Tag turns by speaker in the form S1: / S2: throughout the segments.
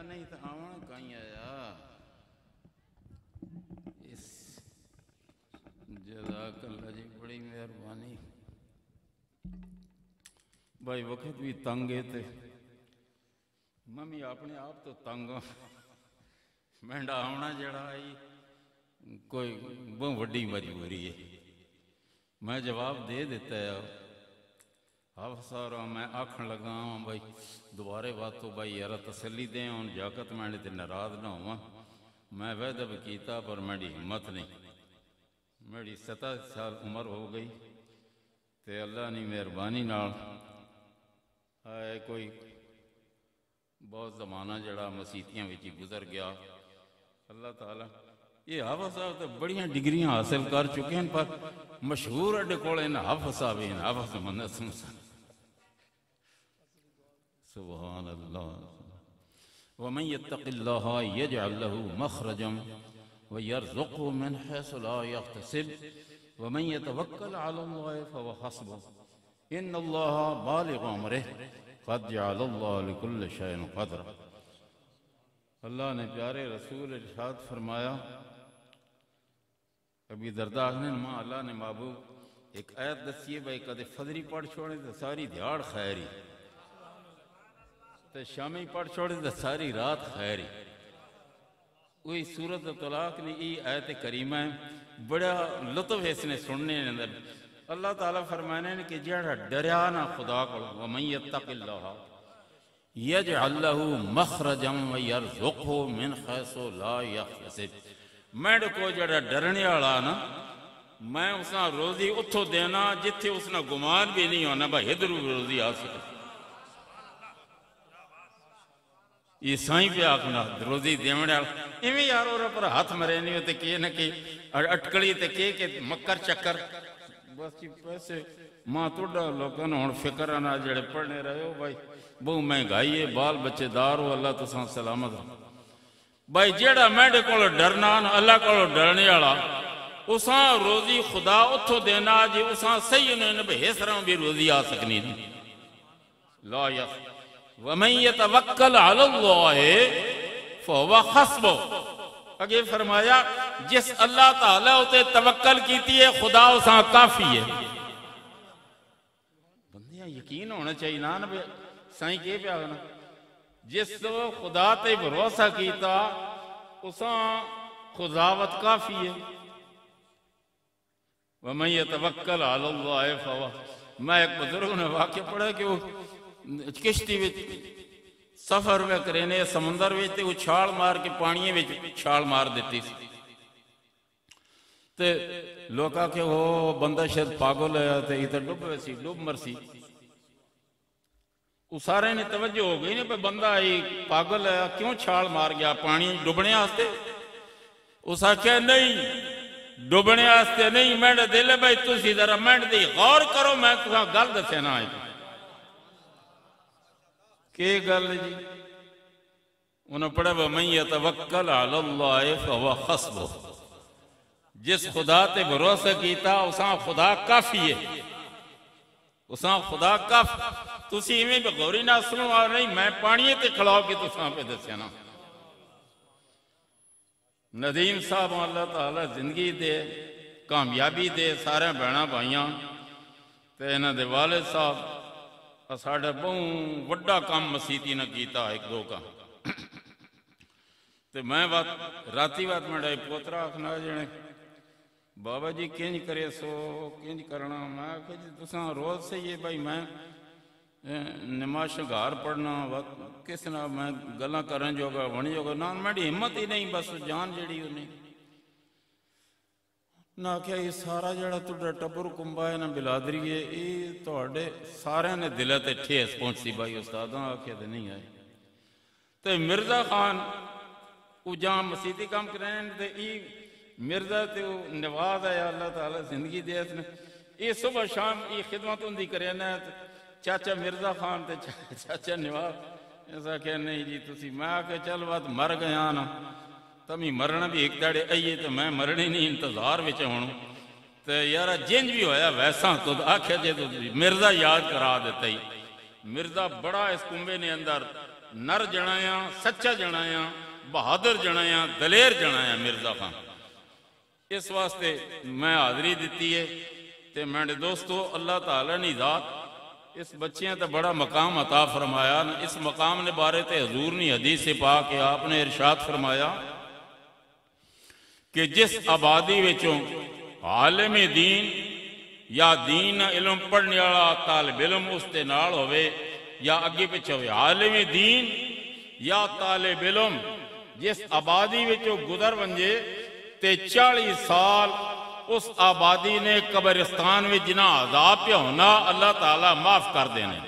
S1: نہیں تو آوان کہیں آیا اس جزاک اللہ جی بڑی مہربانی بھائی وقت بھی تنگے تھے ممی اپنے آپ تو تنگ مہنڈا آونا جڑا آئی کوئی بہت وڈی مجبوری ہے میں جواب دے دیتا ہے حافظ میں آکھن لگا ہوں بھائی دوبارے باتوں بھائی یارہ تسلی دیں ان جاکت میں نے ناراض نہ ہوا میں وعدہ بھی کیتا پر میری ہمت نہیں میری 27 سال عمر ہو گئی تے اللہ نے مہربانی نال آئے کوئی بہت زمانہ جڑا مسیتیاں وچی گزر گیا اللہ تعالیٰ یہ حافظ صاحب تو بڑیاں ڈگریاں حاصل کر چکے ہیں پر مشہور اڈے کولے ہیں حافظ صاحب ہیں حافظ منت سبحان اللہ ومن يتق الله يجعل له مخرجا ويرزقه من حيث لا يحتسب ومن يتوكل على الله فهو حسبه ان الله بالغ امره قد جعل الله لكل شيء قدرا اللہ نے پیارے رسول ارشاد فرمایا ابھی درداغ نے ماں اللہ نے محبوب ایک آیت دسیے بھائی کدے فجری پڑھ چھوڑے تو ساری دیہاڑ خیری تو شامی پڑھ چھوڑے تو ساری رات خیری وہی سورۃ طلاق نے ای آیت کریمہ ہے بڑا لطف ہے اس نے سننے اندر اللہ تعالیٰ فرمانے نے کہ جڑا ڈریا نہ خدا کو ومن یتق اللہ یجعل لہ مخرجا ویرزقہ من حیث لا یحتسب میں کو جڑا ڈرنے والا نا میں اسنا روزی اتھو دینا جتھے اسنا گمان بھی نہیں ہونا بھائی ادھر روزی آ سکے یہ سائیں پہ آکھنا روزی دیوڑے ایویں یار اور پر ہاتھ مرے نہیں ہوتے کہ نہ کہ اٹکڑی تے کہ مکر چکر بس چی پیسے ماں توڑا لوگاں ہون فکر آنا جڑے پڑھنے رہے ہو بھائی بہو مہنگائی ہے بال بچے دار ہو اللہ تساں سلامت ہو بھائی جیڑا میڈے کو ڈرنا اللہ کو ڈرنے والا اساں روزی خدا اتھو دینا جی اساں صحیح انہیں بہسراں بھی روزی آ سکنی لا یس وَمَن يَتَوَكَّلْ عَلَى اللَّهِ فَهُوَ حَسْبُهُ اگے فرمایا جس اللہ تعالیٰ ہوتے توکل کیتی ہے خدا اساں کافی ہے بندیاں یقین ہونا چاہیے نا سائیں کے پہ آگنا جس خدا تے بھروسہ کیتا اساں خداوت کافی ہے وَمَن يَتَوَكَّلْ عَلَى اللَّهِ فَهُوَ میں ایک بزرگ نے واقع پڑھا کہ وہ کشتی وچ سفر میں کرینے سمندر وچ تے وہ چھال مار کے پانیے وچ چھال مار دیتی تے لوکا کہ وہ بندہ شاید پاگل ہے تے ادھر ڈوب ویسی ڈوب مرسی وہ سارے نے توجہ ہو گئی نہیں پہ بندہ پاگل ہے کیوں چھال مار گیا پانی ڈوبنے آستے اس آکھیا نہیں ڈوبنے آستے نہیں میں دل ہے بھائی تسی ذرا میں دی غور کرو میں کہاں گل دسے نہ آئی کہ گل جی انہوں پڑھا وَمَن يَتَوَكَّلْ عَلَى اللَّهِ فَهُوَ حَسْبُهُ جس خدا تے بھروسہ کیتا اساں خدا کافی ہے اساں خدا کافی تسی ہمیں بھی غوری نہ سنو آ نہیں میں پانیے تے کھلاؤ کی تساں پہ دسیا نا ندیم صاحب اللہ تعالیٰ زندگی دے کامیابی دے سارے بہنا بھائیاں تے انہاں دے والد صاحب ساڑھے بہن وڈا کام مسیتی نہ کیتا ایک دو کا تے میں راتی بات میں ڈائی پوترا آکھنا جنے بابا جی کنج کرے سو کنج کرنا میں کہ جی تساں روز سے یہ بھائی میں نماز شگار پڑھنا کس نہ میں گلاں کرن جو گا ونی جو گا نا میری ہمت ہی نہیں بس جان جڑی ہو نہیں نہ کیا یہ سارا جڑا توڑا ٹبر کمبا ہے نا بلادری ہے یہ توڑے سارے نے دلہ تے ٹھیس پہنچتی بھائی استاداں آکھے دے نہیں آئے تے مرزا خان وہ جہاں مسیحی کام کرنے تے ای مرزا تے وہ نواز ہے اللہ تعالیٰ زندگی دے اس نے یہ صبح شام یہ خدمت ہوں دی کرنے چاچا مرزا خان تے چاچا نواز ایسا کہ نہیں جی تسی میں آکے چل بات مر گیا نا تمہیں مرنا بھی ایک داڑے آئیے تو میں مرنے نہیں انتظار بچے ہوں تو یارا جنج بھی ہویا ویسا تو آکھے جے تو مرزا یاد کرا دیتا ہی مرزا بڑا اس کنبے نے اندر نر جنایا سچا جنایا بہادر جنایا دلیر جنایا مرزا خان اس واسطے میں حاضری دیتی ہے تے میرے دوستو اللہ تعالیٰ نے ذات اس بچیاں تے بڑا مقام عطا فرمایا اس مقام نے بارے تے حضور نے حدیث سے پاک کہ آپ نے ارشاد فرمایا کہ جس آبادی وچوں عالم دین یا دین علم پڑھنے والا طالب علم اس تے نال ہوئے یا اگے پیچھے ہوئے عالم دین یا طالب علم جس آبادی وچوں گزر ونجے تے 40 سال اس آبادی نے قبرستان میں جنا عذاب پہ ہونا اللہ تعالیٰ معاف کر دینے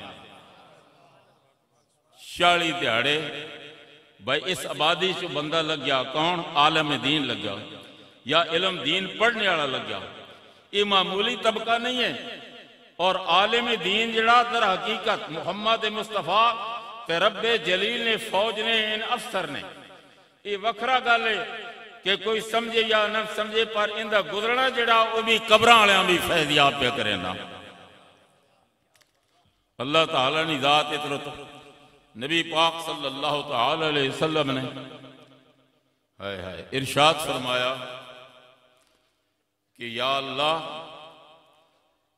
S1: 40 دیہڑے بھائی اس آبادی سے بندہ لگ گیا کون عالم دین لگ گیا یا علم دین پڑھنے والا لگ گیا یہ معمولی طبقہ نہیں ہے اور عالم دین جڑا در حقیقت محمد مصطفیٰ تے رب جلیل نے فوج نے ان افسر نے یہ وکھرا گل ہے کہ کوئی سمجھے یا نہ سمجھے پر اندہ گزرنا جڑا وہ بھی قبران علیاں بھی فیضیاب پہ کرے نا اللہ تعالیٰ نے ذات اطرت نبی پاک صلی اللہ تعالیٰ علیہ وسلم نے ارشاد فرمایا کہ یا اللہ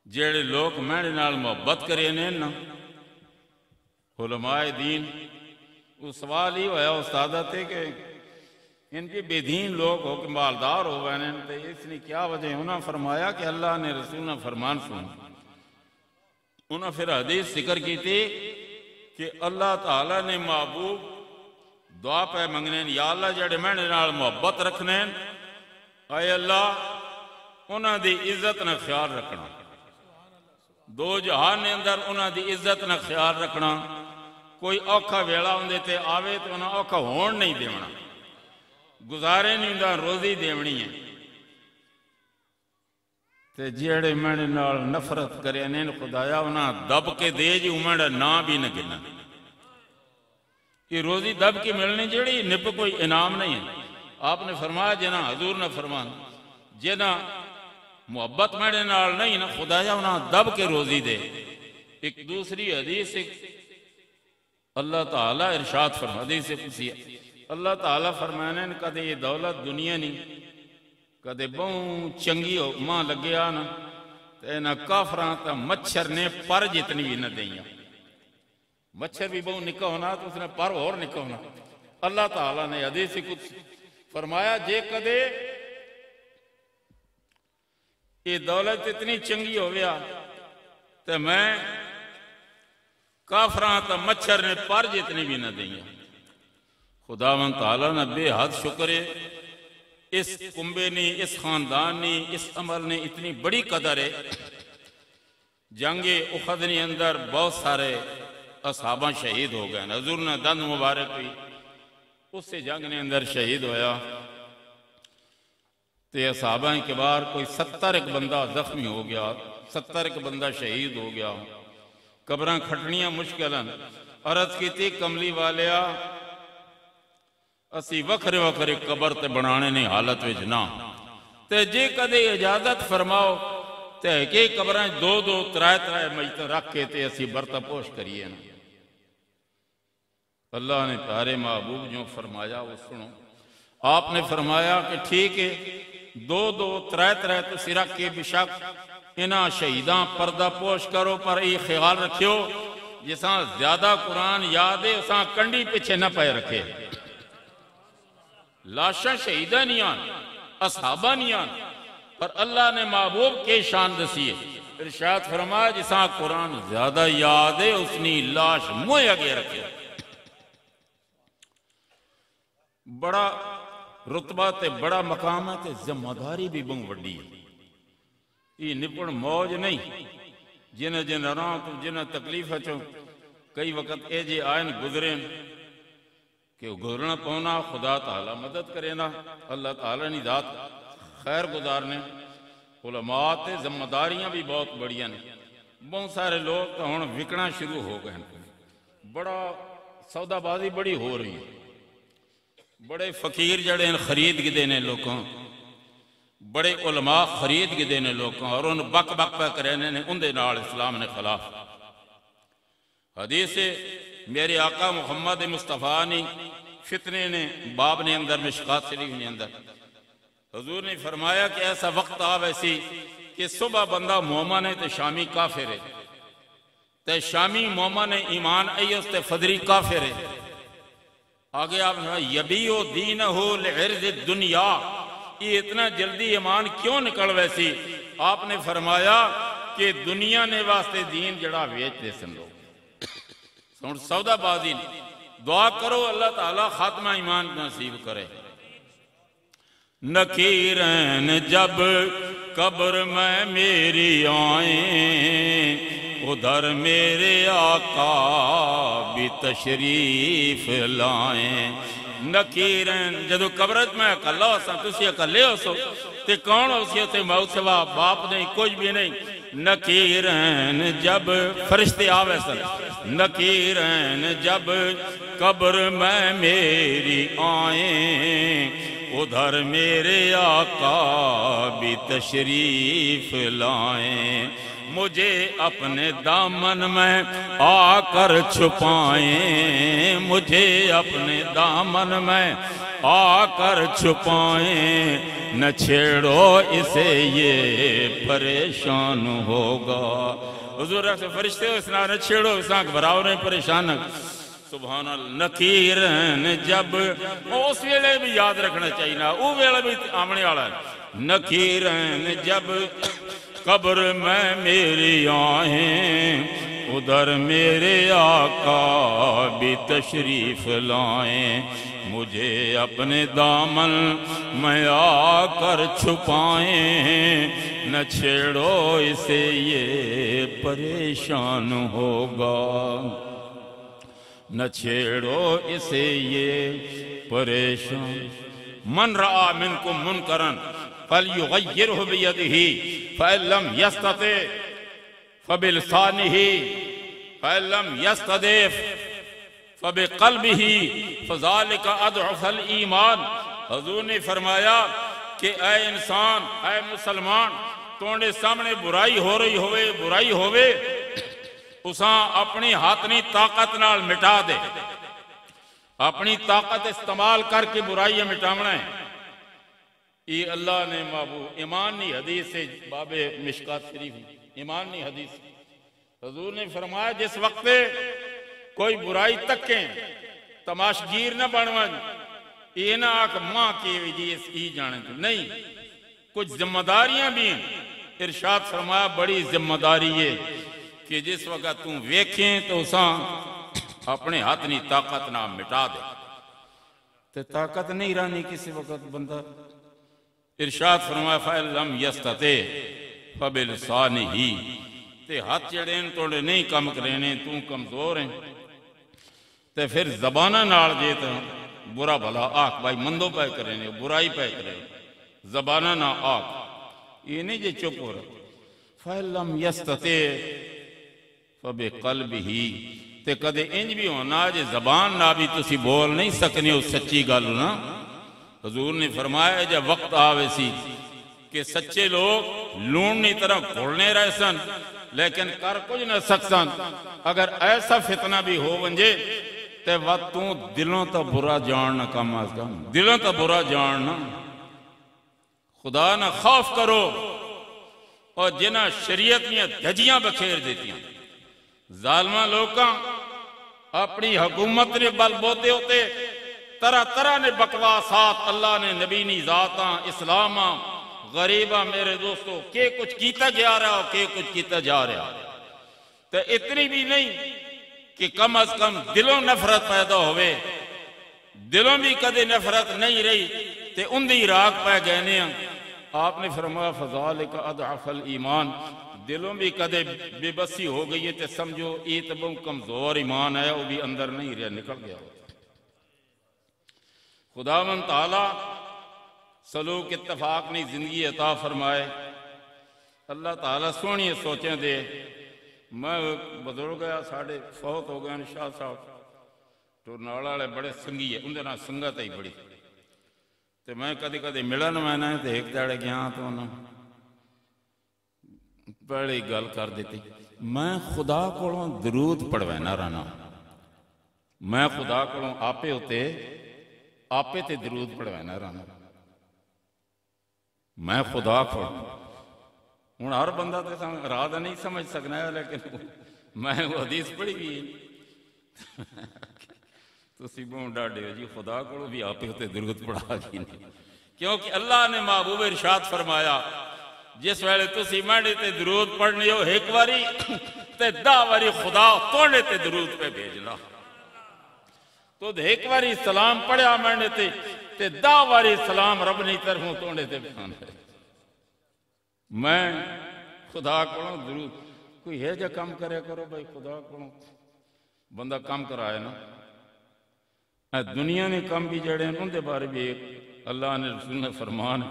S1: جڑے لوگ میرے نال محبت کرے نے نا علماء دین وہ سوال ہی ہویا استادہ تھے کہ ان کے بے دین لوگ ہو کہ مالدار ہو گئے تو اس نے کیا وجہ انہوں نے فرمایا کہ اللہ نے رسول نے فرمان سن انہوں نے پھر حدیث ذکر کی تھی کہ اللہ تعالیٰ نے محبوب دعا پہ منگنے یا اللہ جڑے میں نے نال محبت رکھنے اے اللہ انہوں دی عزت نہ خیال رکھنا دو جہان نے اندر انہوں دی عزت نہ خیال رکھنا کوئی اوکھا ویلا ہوندے تے آوے تو انہوں اوکھا ہون نہیں دیونا گزارے نہیں دا روزی دیونی ہے تے جیڑے میں نے نال نفرت کرے انہیں خدایا انہاں دب کے دے جی امڑا نا بھی نہ گنا یہ روزی دب کی ملنی جیڑی نپ کوئی انعام نہیں ہے آپ نے فرمایا جنا حضور نے فرمایا جنا محبت میرے نال نہیں نا خدایا انہاں دب کے روزی دے ایک دوسری حدیث اللہ تعالیٰ ارشاد فرما حدیث سے کسی اللہ تعالیٰ فرمانے کدے یہ دولت دنیا نہیں کدے بہوں چنگی ہو ماں لگیا نا تے نا کافران تا مچھر نے پر جتنی بھی نہ دیا مچھر بھی بہوں نکا ہونا تو اس نے پر اور نکا ہونا اللہ تعالیٰ نے حدیث کچھ فرمایا جے کدے یہ دولت اتنی چنگی ہو گیا تے میں کافران تا مچھر نے پر جتنی بھی نہ دیا خداوند تعالیٰ نے بے حد شکر ہے اس کنبے نے اس خاندان نے اس عمل نے اتنی بڑی قدر ہے جنگ احد نے اندر بہت سارے اصحابہ شہید ہو گئے حضور نے دند مبارک ہوئی اس سے جنگ نے اندر شہید ہویا تے اصحابہ کے بار کوئی 70 ایک بندہ زخمی ہو گیا 70 ایک بندہ شہید ہو گیا قبریں کھٹنیاں مشکلن عرض کی تھی کملی والیا اسی وکھرے وکھرے قبر تے بنانے نے حالت وچ نہ تے جے کدے اجازت فرماؤ تے کہ قبریں دو دو ترائے ترائے مجھتے رکھ کے تے اسی برتا پوش کریے نا اللہ نے پیارے محبوب جو فرمایا وہ سنو آپ نے فرمایا کہ ٹھیک ہے دو دو ترائے ترائے تو رکھ کے بشک انہاں شہیداں پردہ پوش کرو پر یہ خیال رکھیو جساں زیادہ قرآن یاد ہے اساں کنڈی پیچھے نہ پائے رکھے لاشاں شہیدہ نہیں آن اصحابہ نہیں آن پر اللہ نے محبوب کے شان دسی ہے ارشاد فرمایا جساں قرآن زیادہ یاد ہے اس نے لاش موئے آگے رکھے بڑا رتبہ تے بڑا مقام ہے تے ذمہ داری بھی بہت بڑی ہے یہ نپن موج نہیں جنہ جنہ راں تو جنہ تکلیف چوں کئی وقت اے جے آئین گزریں کہ گزرنا پونا خدا تعالیٰ مدد کرے نا اللہ تعالیٰ نے ذات خیر گزارنے علماء تے ذمہ داریاں بھی بہت بڑیاں نے بہت سارے لوگ تو ہن وکنا شروع ہو گئے بڑا سودا بازی بڑی ہو رہی ہے بڑے فقیر جڑے خرید کے دینے لوگوں بڑے علماء خرید کے دینے لوگوں اور ان بک بک پہ کرنے نے ان دے نال اسلام نے خلاف حدیث میرے آقا محمد مصطفیٰ نے فتنے نے باب نے اندر مشکات شریف نے اندر حضور نے فرمایا کہ ایسا وقت آ ویسی کہ صبح بندہ مومن ہے تے شامی کافر ہے، تے شامی مومن ہے ایمان ایس تے فدری کافر ہے۔ آگے آپ نے یبیو دینہ لعرض الدنیا، یہ اتنا جلدی ایمان کیوں نکل ویسی؟ آپ نے فرمایا کہ دنیا نے واسطے دین جڑا ویچ دے سن لو سودا بازی نے۔ دعا کرو اللہ تعالیٰ خاتمہ ایمان نصیب کرے۔ نکیرین جب قبر میں میری آئیں، ادھر میرے آقا بھی تشریف لائیں۔ نکیرین جدو قبرت میں اکلا ہو سا، تسی اکلے ہو سو تے کون ہو سی تے موت سوا باپ نہیں کچھ بھی نہیں۔ نکیرین جب فرشتے آوے سن، نکیرین جب قبر میں میری آئیں، ادھر میرے آقا بھی تشریف لائیں۔ مجھے اپنے دامن میں آ کر چھپائیں، مجھے اپنے دامن میں آ کر چھپائیں، نہ چھیڑو اسے یہ پریشان ہوگا۔ حضور سے فرشتے ہو اسنا نہ چھیڑو اسنا گھبراؤ نہیں پریشان ہے۔ سبحان اللہ۔ نکیرن جب اس ویلے بھی یاد رکھنا چاہیے نا، وہ ویلے بھی آمنے والا ہے۔ نکیرن جب قبر میں میری آئیں، ادھر میرے آقا بھی تشریف لائیں، مجھے اپنے دامن میں آ کر چھپائیں، نہ چھیڑو اسے یہ پریشان ہوگا، نہ چھیڑو اسے یہ پریشان۔ من رآ منکم منکرن فَلْيُغَيِّرْهُ بِيَدِهِ فَإِن لَّمْ يَسْتَطِعْ فَبِلِسَانِهِ فَإِن لَّمْ يَسْتَطِعْ فَبِقَلْبِهِ فَذَلِكَ أَضْعَفُ الْإِيمَانِ۔ حضور نے فرمایا کہ اے انسان، اے مسلمان، توڑے سامنے برائی ہو رہی ہوئے اساں اپنی ہاتھنی طاقت نال مٹا دے، اپنی طاقت استعمال کر کے برائی مٹامنا ہے۔ یہ اللہ نے محبوب ایمان نہیں حدیث سے باب مشکات شریف ایمان نہیں حدیث۔ حضور نے فرمایا جس وقت کوئی برائی تکیں تماشگیر نہ بنوان، یہ نہ آکھ ماں کی وجہ اس جانے تو نہیں، کچھ ذمہ داریاں بھی ہیں۔ ارشاد فرمایا بڑی ذمہ داری ہے کہ جس وقت تم ویکھیں تو اساں اپنے ہاتھ نہیں طاقت نہ مٹا دے، تو طاقت نہیں رہنی کسی وقت بندہ۔ ارشاد فرمایا فَإِن لَّمْ يَسْتَطِعْ فَبِلِسَانِهِ، تے ہاتھ جڑیں توڑے نہیں کم کرینے، تم کمزور ہیں، تے پھر زبانہ نال دیتا برا بھلا آکھ بھائی مندو پہ کرینے برائی پہ کرینے، زبانہ نہ آکھ یہ نہیں جے چپ ہو رہا۔ فَإِن لَّمْ يَسْتَطِعْ فَبِقَلْبِهِ، تے کدے انج بھی ہونا جے زبان نہ بھی تسی بول نہیں سکنے اس سچی گل نا۔ حضور نے فرمایا جب وقت آوے سی کہ سچے لوگ لوننی طرح کھولنے رہ سن لیکن کر کچھ نہ سکسن، اگر ایسا فتنہ بھی ہو ونجے تے وقت تو دلوں تا برا جاننا کم از کم، دلوں تا برا جاننا، خدا نہ خوف کرو اور جنہ شریعت میں دھجیاں بکھیر دیتیاں۔ ظالمہ لوگاں اپنی حکومت نے بل بوتے ہوتے طرح طرح نے بکواسات اللہ نے نبی نی ذاتاں اسلاماں غریباں میرے دوستو کہ کچھ کیتا جا رہا ہو کہ کچھ کیتا جا رہا تو اتنی بھی نہیں کہ کم از کم دلوں نفرت پیدا ہوئے، دلوں بھی کدے نفرت نہیں رہی تے ان دی راگ پہ گئنے ہیں۔ آپ نے فرمایا فَذَلِكَ أَضْعَفَ الْإِيمَانِ، دلوں بھی کدے بے بسی ہو گئی ہے تے سمجھو یہ تو بہت کمزور ایمان ہے، وہ بھی اندر نہیں رہا نکل گیا۔ خداوند تعالیٰ سلوک اتفاق نہیں زندگی عطا فرمائے، اللہ تعالیٰ سونی سوچیں دے۔ میں بزرگ گیا ساڑھے فوت ہو گئے شاہ صاحب ٹورناڑا والے بڑے سنگی ہے، اندر نہ سنگت ہی بڑی تے میں کدی کدی ملن میں نہ تے ایک داڑے گیا تو انہوں بڑی گل کر دیتی، میں خدا کو درود پڑھوینا رہنا میں خدا کو آپے ہوتے آپے تے درود پڑھوانا رہنا میں خدا کو ہوں ہر بندہ تو راہ نہیں سمجھ سکنا ہے لیکن میں وہ حدیث پڑھی بھی تسی بہت ڈاڈے ہو جی خدا کو بھی آپے ہوتے درود پڑھا گی نہیں کیونکہ اللہ نے محبوب ارشاد فرمایا جس ویلے تسی مانڈے تے درود پڑھنے ہو ایک واری تے 10 واری خدا توڑے تے درود پہ بھیجنا تو ایک واری سلام پڑھیا مانڈے تے 10 واری سلام رب نہیں طرفوں توڑے تے بھیجنا میں خدا کو درود کوئی ہے جا کام کرے کرو بھائی خدا کو بندہ کام کرائے نا دنیا نے کام بھی جڑے ہیں ان دے بارے بھی ایک اللہ نے رسول نے فرمان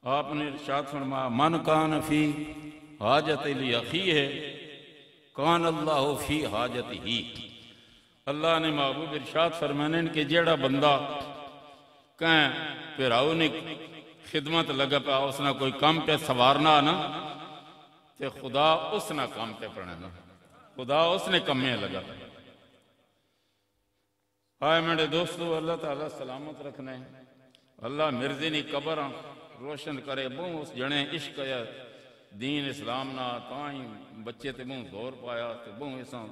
S1: آپ نے ارشاد فرمایا من کان فی حاجت لی اخیہ کان اللہ فی حاجت ہی اللہ نے محبوب ارشاد فرمانے کہ جیڑا بندہ کہیں پھر آؤ نے خدمت لگا پہ اس نے کوئی کام پہ سوارنا نا تے خدا اس نے کام پہ پڑھنا خدا اس نے کم میں لگا آئے میرے دوستو اللہ تعالیٰ سلامت رکھنے اللہ مرضی نہیں قبر روشن کرے بہن اس جنے عشق ہے دین اسلام نہ تائیں بچے تے بہن زور پایا تے بہن ایسا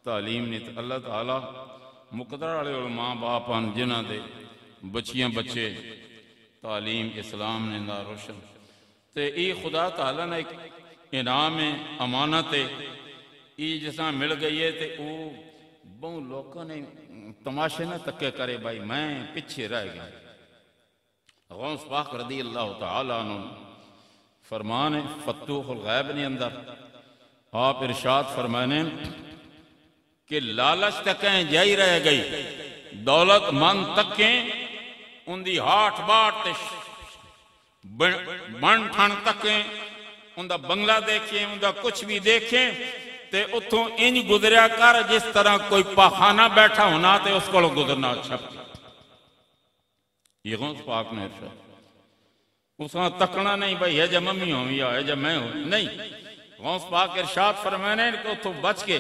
S1: تعلیم نہیں تے اللہ تعالیٰ مقدر والے علماء باپان جنہ دے بچیاں بچے تعلیم اسلام نے نہ روشن تے ای خدا تعالیٰ نے ایک انعام امانت ای جساں مل گئی ہے تے او بہن لوگوں نے تماشے نہ تکے کرے بھائی میں پچھے رہ گیا غوث پاک رضی اللہ تعالیٰ عنہ فرمان فتوح الغیب نے اندر آپ ارشاد فرمانے کہ لالچ تکیں جائی رہ گئی دولت مند تکیں ان دی ہاٹھ باٹ بن ٹھن تکیں ان دا بنگلہ دیکھیں ان دا کچھ بھی دیکھیں تے اتھوں انج گزریا کر جس طرح کوئی پاخانہ بیٹھا ہونا تے اس کو گزرنا چھپ یہ غوث پاک نے ارشاد اس کا تکنا نہیں بھائی ہے جا ممی ہوں یا ہے جا میں ہوں نہیں غوث پاک ارشاد فرمانے کہ اتھوں بچ کے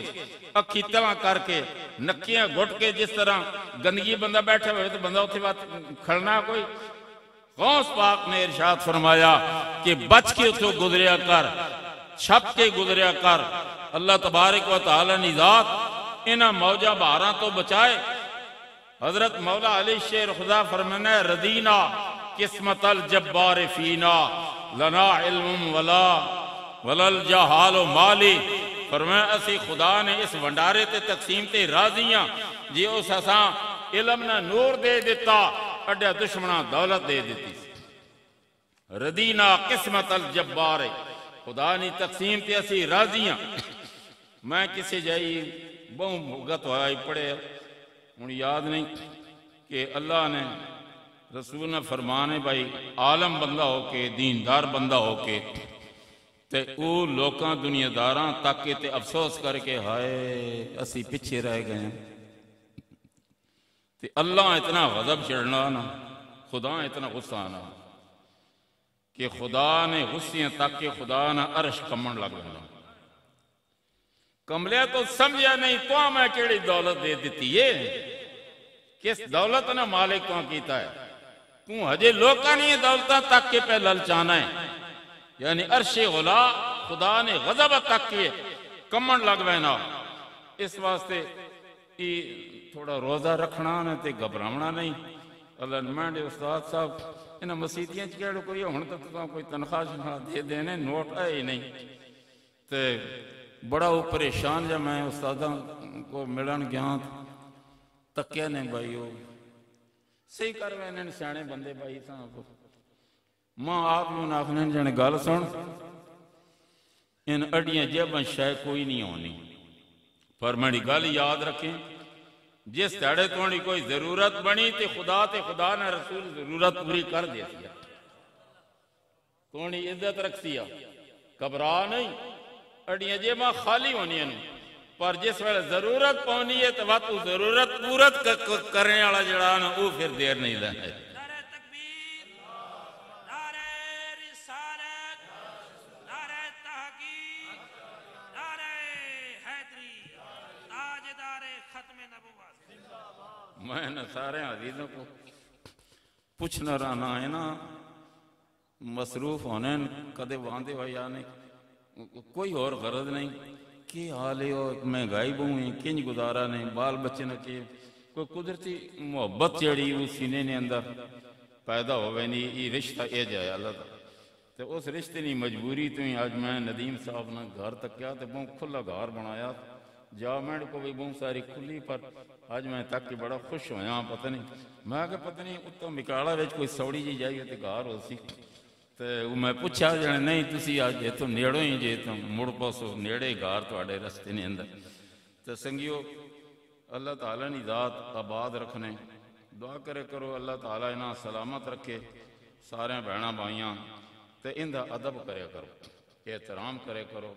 S1: اکھی تلا کر کے نکیاں گھٹ کے جس طرح گندگی بندہ بیٹھا ہوئے تو بندہ اتھے بات کھڑنا کوئی غوث پاک نے ارشاد فرمایا کہ بچ کے اتھوں گزریا کر چھپ کے گزریا کر اللہ تبارک و تعالی نے ذات انہا موجہ بہاراں تو بچائے حضرت مولا علی شیر خدا فرمانے ردینا قسمت الجبار فینا لنا علم ولل جہال و مالی فرمایا اسی خدا نے اس ونڈارے تے تقسیم تے راضیاں جی اس اساں علم نہ نور دے دیتا اڈیا دشمنہ دولت دے دیتی ردینا قسمت الجبار خدا نے تقسیم تے اسی راضیاں میں کسی جائی بہت بھگت ہوئی پڑے انہیں یاد نہیں کہ اللہ نے رسول نے فرمانے بھائی عالم بندہ ہو کے دیندار بندہ ہو کے تے او لوکاں دنیا داراں تاکہ تے افسوس کر کے ہائے اسی پچھے رہ گئے ہیں تے اللہ اتنا غضب چڑھنا نا خدا اتنا غصہ آنا کہ خدا نے غصیاں تاکہ خدا نے عرش کمن لگ گیا کملے تو سمجھا نہیں تو میں کیڑی دولت دے دیتی ہے کس دولت نے مالک کو کیتا ہے تو ہجے لوکاں نہیں دولتاں تک کے پہ للچانا ہے یعنی عرش غلا خدا نے غضب تک کے کمن لگ بینا اس واسطے تھوڑا روزہ رکھنا نا تے گھبراونا نہیں اللہ نمائندے استاد صاحب انہاں مسیتیاں چکیڑ کوئی ہون تو کوئی تنخواہ شنخواہ دے دینے نوٹ آئے ہی نہیں تے بڑا وہ پریشان جب میں استاداں کو ملن گیا تکیا نے بھائی ہو صحیح کر رہے ہیں سیانے بندے بھائی صاحب ماں آپ نے آخنے جانے گال سن ان اڈیاں جیباں شاید کوئی نہیں ہونی پر میری گل یاد رکھیں جس تیڑے توڑی کوئی ضرورت بنی تے خدا نے رسول ضرورت پوری کر دیتی ہے توڑی عزت رکھتی ہے گھبرا نہیں اڈیاں جیباں خالی ہونی ہیں پر جس ویلے ضرورت پہنی ہے تو وقت ضرورت پورت کرنے والا جڑا نا وہ پھر دیر نہیں لینا ہے
S2: نعرہ تکبیر نعرہ رسالت نعرہ تحقیق نعرہ حیدری تاجدار ختم نبوت
S1: میں نہ سارے عزیزوں کو پوچھنا رہنا ہے نا مصروف ہونے کدے واندے ہو یا نہیں کوئی اور غرض نہیں کہ حالے ہو مہنگائی بہویں کنج گزارا نہیں بال بچے نہ کیے کوئی قدرتی محبت جڑی اس سینے نے اندر پیدا ہوئے نہیں یہ رشتہ اے جائے اللہ تعالیٰ تو اس رشتے نہیں مجبوری تو ہی آج میں ندیم صاحب نے گھر تک کیا تو بہت کھلا گھر بنایا جا میں کو بھی بہت ساری کھلی پر آج میں تک کہ بڑا خوش ہویا پتہ نہیں میں کہ پتہ نہیں اتنا مکاڑا ویچ کوئی سوڑی جی جائیے تو گھر ہو سی تو میں پوچھا جانے نہیں تسی آج یہ تو نیڑوں ہی جے تو مڑ پاسو نیڑے گھر تو آڑے رستے نے اندر تو سنگیو اللہ تعالیٰ نے ذات آباد رکھنے دعا کرے کرو اللہ تعالیٰ انہاں سلامت رکھے سارے بہنا بھائیاں تو اندھا ادب کرے کرو احترام کرے کرو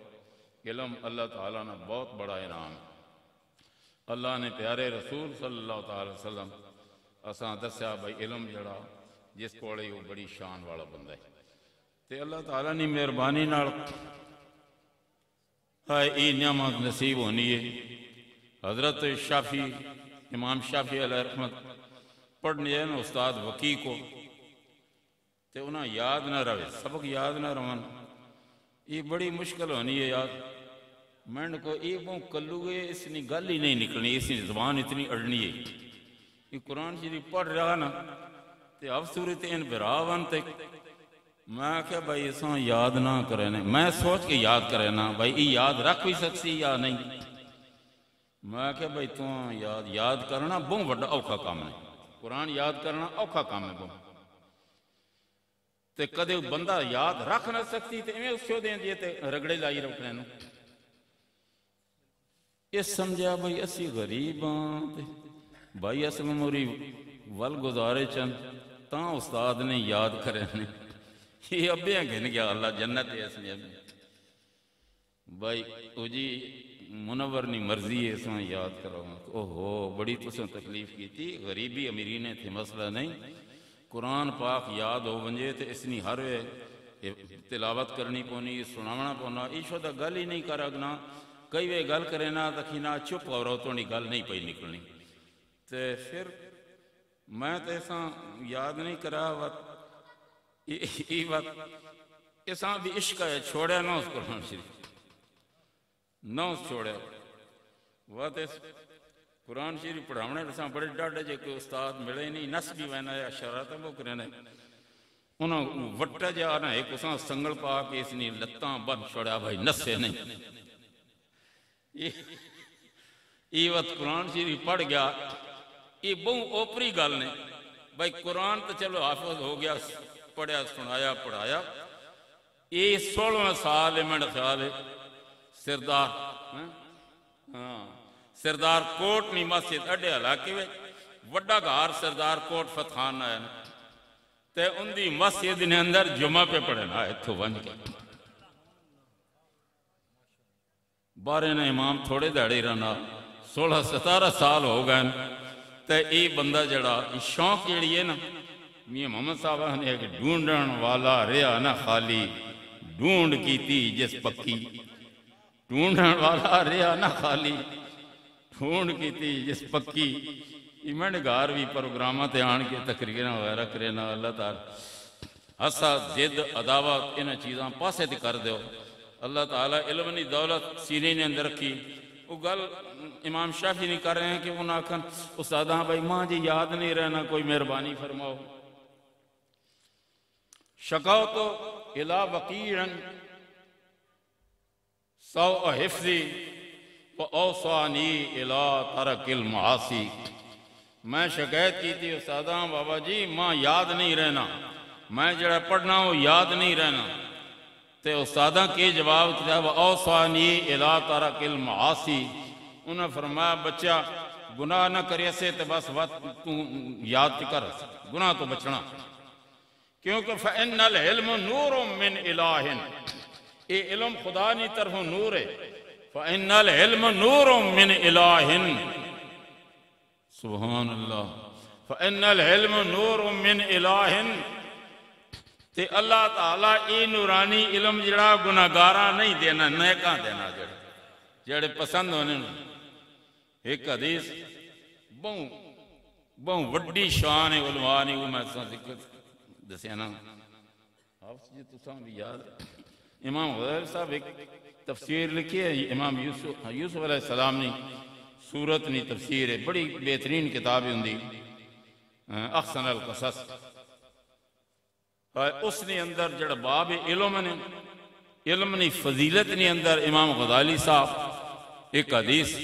S1: علم اللہ تعالیٰ نے بہت بڑا انعام اللہ نے پیارے رسول صلی اللہ تعالی وسلم اساں دسیا بھائی علم جڑا جس کوڑے وہ بڑی شان والا بندہ ہے تے اللہ تعالیٰ نے مہربانی نال ای نعمت نصیب ہونی ہے حضرت شافی امام شافی علیہ رحمت پڑھنے ہیں استاد وکی کو تے انہاں یاد نہ روے سبق یاد نہ روان یہ بڑی مشکل ہونی ہے یاد میں نے کہا یہ بہت کلو گئے اس نے گل ہی نہیں نکلنی اس نے زبان اتنی اڑنی ہے یہ قرآن شریف پڑھ رہا نا تے اب صورت ان براون تے میں کہا بھائی اساں یاد نہ کرے میں سوچ کے یاد کرے نا بھائی یہ یاد رکھ بھی سکسی یا نہیں میں کہا بھائی تو یاد کرنا بہت بڑا اوکھا کام ہے قرآن یاد کرنا اوکھا کام ہے بہت تے کدے بندہ یاد رکھ نہ سکتی تے میں اس کو دیں دیے تے رگڑے لائی رکھنے نو اس سمجھا بھائی اسی غریب ہاں بھائی اصل موری ول گزارے چند تاں استاد نے یاد کرے نے یہ ابے ہیں گھن گیا اللہ جنت ہے اس میں بھائی او جی منور نہیں مرضی ہے اساں یاد کراؤں اوہو بڑی تساں تکلیف کی تھی غریبی امیری نے تھے مسئلہ نہیں قرآن پاک یاد ہو ونجے تے اس نے ہر تلاوت کرنی پونی سناونا پونا ایشو دا گل ہی نہیں کر اگنا کئی وے گل کرے نا تکھینا چپ اور روتوں نے گل نہیں پئی نکلنی تے پھر میں تے اساں یاد نہیں کرا وقت اساں بھی عشق ہے چھوڑیا نہ اس قرآن شریف نہ اس چھوڑیا وقت قرآن شریف پڑھاونے رساں بڑے ڈاڑے جے کہ استاد ملے نہیں نس بھی وینا ہے اشارات وہ کرنے انہوں وٹا جا آنا ایک اساں سنگل پا کے اس نے لتاں بن چھوڑیا بھائی نسے نہیں یہ وقت قرآن شریف پڑھ گیا یہ بہت اوپری گل نے بھائی قرآن تو چلو حافظ ہو گیا پڑھیا سنایا پڑھایا یہ 16 سال ہے میرا خیال ہے سردار سردار کوٹ نہیں مسجد اڈے علاقے میں وڈا گھار سردار کوٹ فتخان آیا تے ان دی مسجد نے اندر جمعہ پہ پڑھنا ہے تو ونج کے بارے نے امام تھوڑے داڑی رہنا 16-17 سال ہو گئے تے ای بندہ جڑا شوق جڑی ہے نا میاں محمد صاحبہ نے ایک ڈھونڈن والا ریا نہ خالی ڈھونڈ کی تھی جس پکی ڈھونڈن والا ریا نہ خالی ڈھونڈ کی تھی جس پکی میں نے گھر بھی پروگرامہ تے آن کے تقریریں وغیرہ کرنا اللہ تعالی حسد زد عداوت انہیں چیزاں پاسے تے کر دیو اللہ تعالیٰ علم نی دولت سینے نے اندر رکھی وہ گل امام شافی نہیں کر رہے ہیں کہ انہاں کھن استاداں بھائی ماں جی یاد نہیں رہنا کوئی مہربانی فرماؤ شکاوتو الى وقیعن سوء حفظی وَأَوْصَانِي إِلَىٰ تَرَكِ الْمَعَاصِي میں شکایت کی تھی استاداں بابا جی ماں یاد نہیں رہنا میں جڑا پڑھنا ہوں یاد نہیں رہنا تے استاداں کے جواب کیا وَأَوْصَانِي إِلَىٰ تَرَكِ الْمَعَاصِي انہوں نے فرمایا بچہ گناہ نہ کریے سے تے بس وقت تو یاد کر گناہ تو بچنا کیونکہ فَإِنَّ الْعِلْمُ نُورٌ مِّنْ إِلَٰهٍ یہ علم خدا نہیں طرف نور ہے فَإِنَّ الْعِلْمُ نُورٌ مِّنْ إِلَٰهٍ سبحان اللہ فَإِنَّ الْعِلْمُ نُورٌ مِّنْ إِلَٰهٍ تے اللہ تعالیٰ ای نورانی علم جڑا گناہگاراں نہیں دینا نیکاں دینا جڑے پسند ہونے ایک حدیث بہت وڈی شان علماء نے وہ میں ذکر دسیا نا حافظ جی تساں بھی یاد امام غزالی صاحب ایک تفسیر لکھی ہے امام یوسف علیہ السلام نے سورت نی تفسیر ہے بڑی بہترین کتاب ہوندی احسن القصص اس نے اندر جڑا باب علم نے علم نی فضیلت نے اندر امام غزالی صاحب ایک حدیث